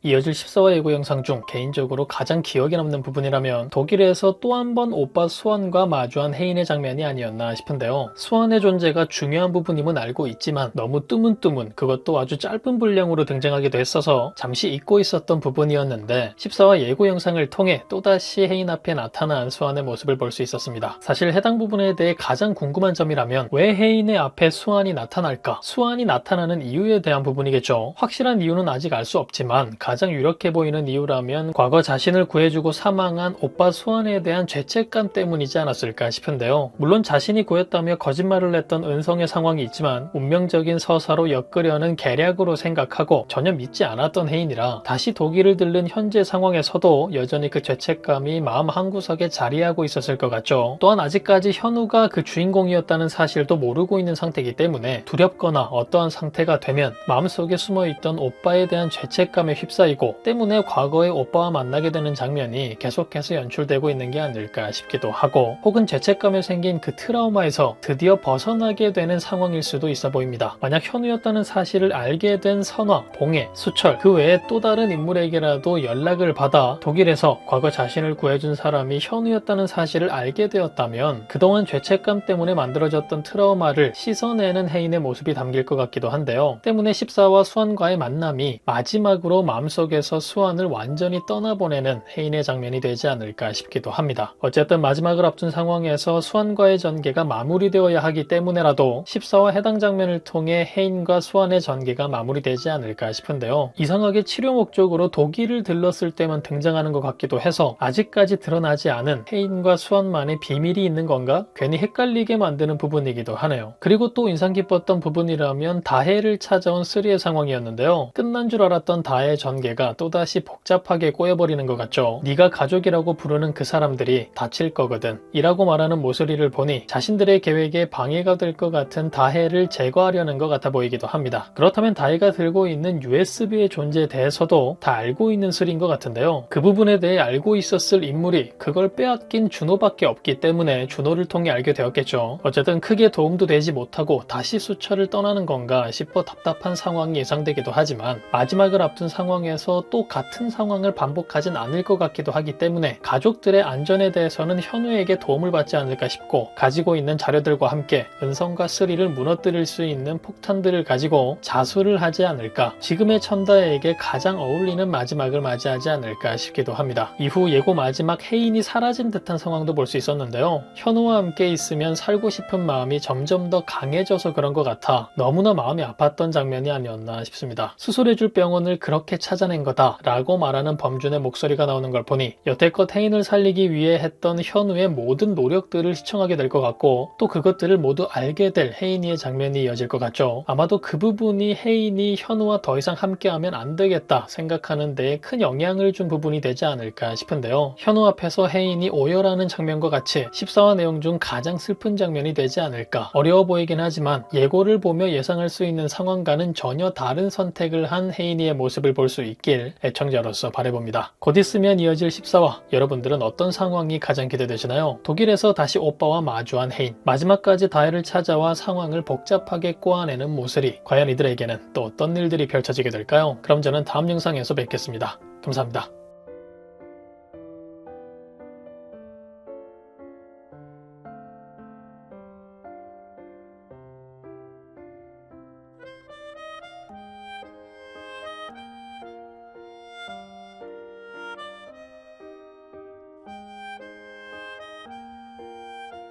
이어질 14화 예고 영상 중 개인적으로 가장 기억에 남는 부분이라면 독일에서 또 한 번 오빠 수완과 마주한 혜인의 장면이 아니었나 싶은데요. 수완의 존재가 중요한 부분임은 알고 있지만 너무 뜨문뜨문, 그것도 아주 짧은 분량으로 등장하기도 했어서 잠시 잊고 있었던 부분이었는데 14화 예고 영상을 통해 또다시 혜인 앞에 나타난 수완의 모습을 볼 수 있었습니다. 사실 해당 부분에 대해 가장 궁금한 점이라면 왜 혜인의 앞에 수완이 나타날까? 수완이 나타나는 이유에 대한 부분이겠죠. 확실한 이유는 아직 알 수 없지만 가장 유력해 보이는 이유라면 과거 자신을 구해주고 사망한 오빠 수완에 대한 죄책감 때문이지 않았을까 싶은데요. 물론 자신이 구했다며 거짓말을 했던 은성의 상황이 있지만 운명적인 서사로 엮으려는 계략으로 생각하고 전혀 믿지 않았던 혜인이라 다시 독일을 들른 현재 상황에서도 여전히 그 죄책감이 마음 한구석에 자리하고 있었을 것 같죠. 또한 아직까지 현우가 그 주인공이었다는 사실도 모르고 있는 상태이기 때문에 두렵거나 어떠한 상태가 되면 마음속에 숨어있던 오빠에 대한 죄책감에 휩싸이고 때문에 과거의 오빠와 만나게 되는 장면이 계속해서 연출되고 있는 게 아닐까 싶기도 하고, 혹은 죄책감에 생긴 그 트라우마에서 드디어 벗어나게 되는 상황일 수도 있어 보입니다. 만약 현우였다는 사실을 알게 된 선화, 봉해, 수철 그 외에 또 다른 인물에게라도 연락을 받아 독일에서 과거 자신을 구해준 사람이 현우였다는 사실을 알게 되었다면 그동안 죄책감 때문에 만들어졌던 트라우마를 씻어내는 혜인의 모습이 담길 것 같기도 한데요. 때문에 14화 수완과의 만남이 마지막으로 마음속에서 수완을 완전히 떠나보내는 혜인의 장면이 되지 않을까 싶기도 합니다. 어쨌든 마지막을 앞둔 상황에서 수완과의 전개가 마무리되어야 하기 때문에라도 14화 해당 장면을 통해 혜인과 수완의 전개가 마무리되지 않을까 싶은데요. 이상하게 치료 목적으로 독일을 들렀을 때만 등장하는 것 같기도 해서 아직까지 드러나지 않은 혜인과 수완만의 비밀이 있는 건가? 괜히 헷갈리게 만드는 부분이기도 하네요. 그리고 또 인상 깊었던 부분이라면 다혜를 찾아온 쓰리의 상황이었는데요. 끝난 줄 알았던 다혜 전개가 또다시 복잡하게 꼬여버리는 것 같죠. 네가 가족이라고 부르는 그 사람들이 다칠 거거든 이라고 말하는 모서리를 보니 자신들의 계획에 방해가 될 것 같은 다혜를 제거하려는 것 같아 보이기도 합니다. 그렇다면 다혜가 들고 있는 USB의 존재에 대해서도 다 알고 있는 슬인 것 같은데요. 그 부분에 대해 알고 있었을 인물이 그걸 빼앗긴 준호밖에 없기 때문에 준호를 통해 알게 되었겠죠. 어쨌든 크게 도움도 되지 못하고 다시 수철을 떠나는 건가 싶어 답답한 상황이 예상되기도 하지만 마지막을 앞둔 상황에서 또 같은 상황을 반복하진 않을 것 같기도 하기 때문에 가족들의 안전에 대해서는 현우에게 도움을 받지 않을까 싶고, 가지고 있는 자료들과 함께 은성과 쓰리를 무너뜨릴 수 있는 폭탄들을 가지고 자수를 하지 않을까, 지금의 천다에게 가장 어울리는 마지막을 맞이하지 않을까 싶기도 합니다. 이후 예고 마지막 혜인이 사라진 듯한 상황도 볼 수 있었는데요. 현우와 함께 있으면 살고 싶은 마음이 점점 더 강해져서 그런 것 같아 너무나 마음이 아팠던 장면이 아니었나 싶습니다. 수술해줄 병원을 그렇게 찾아낸 거다 라고 말하는 범준의 목소리가 나오는 걸 보니 여태껏 혜인을 살리기 위해 했던 현우의 모든 노력들을 시청하게 될 것 같고, 또 그것들을 모두 알게 될 혜인이의 장면이 이어질 것 같죠. 아마도 그 부분이 혜인이 현우와 더 이상 함께하면 안 되겠다 생각하는 데에 큰 영향을 준 부분이 되지 않을까 싶은데요. 현우 앞에서 혜인이 오열하는 장면과 같이 14화 내용 중 가장 슬픈 장면이 되지 않을까. 어려워 보이긴 하지만 예고를 보며 예상할 수 있는 상황과는 전혀 다른 선택을 한 혜인이의 모습을 볼 수 있길 애청자로서 바라봅니다. 곧 있으면 이어질 14화, 여러분들은 어떤 상황이 가장 기대되시나요? 독일에서 다시 오빠와 마주한 혜인, 마지막까지 다혜를 찾아와 상황을 복잡하게 꼬아내는 모서리, 과연 이들에게는 또 어떤 일들이 펼쳐지게 될까요? 그럼 저는 다음 영상에서 뵙겠습니다. 감사합니다.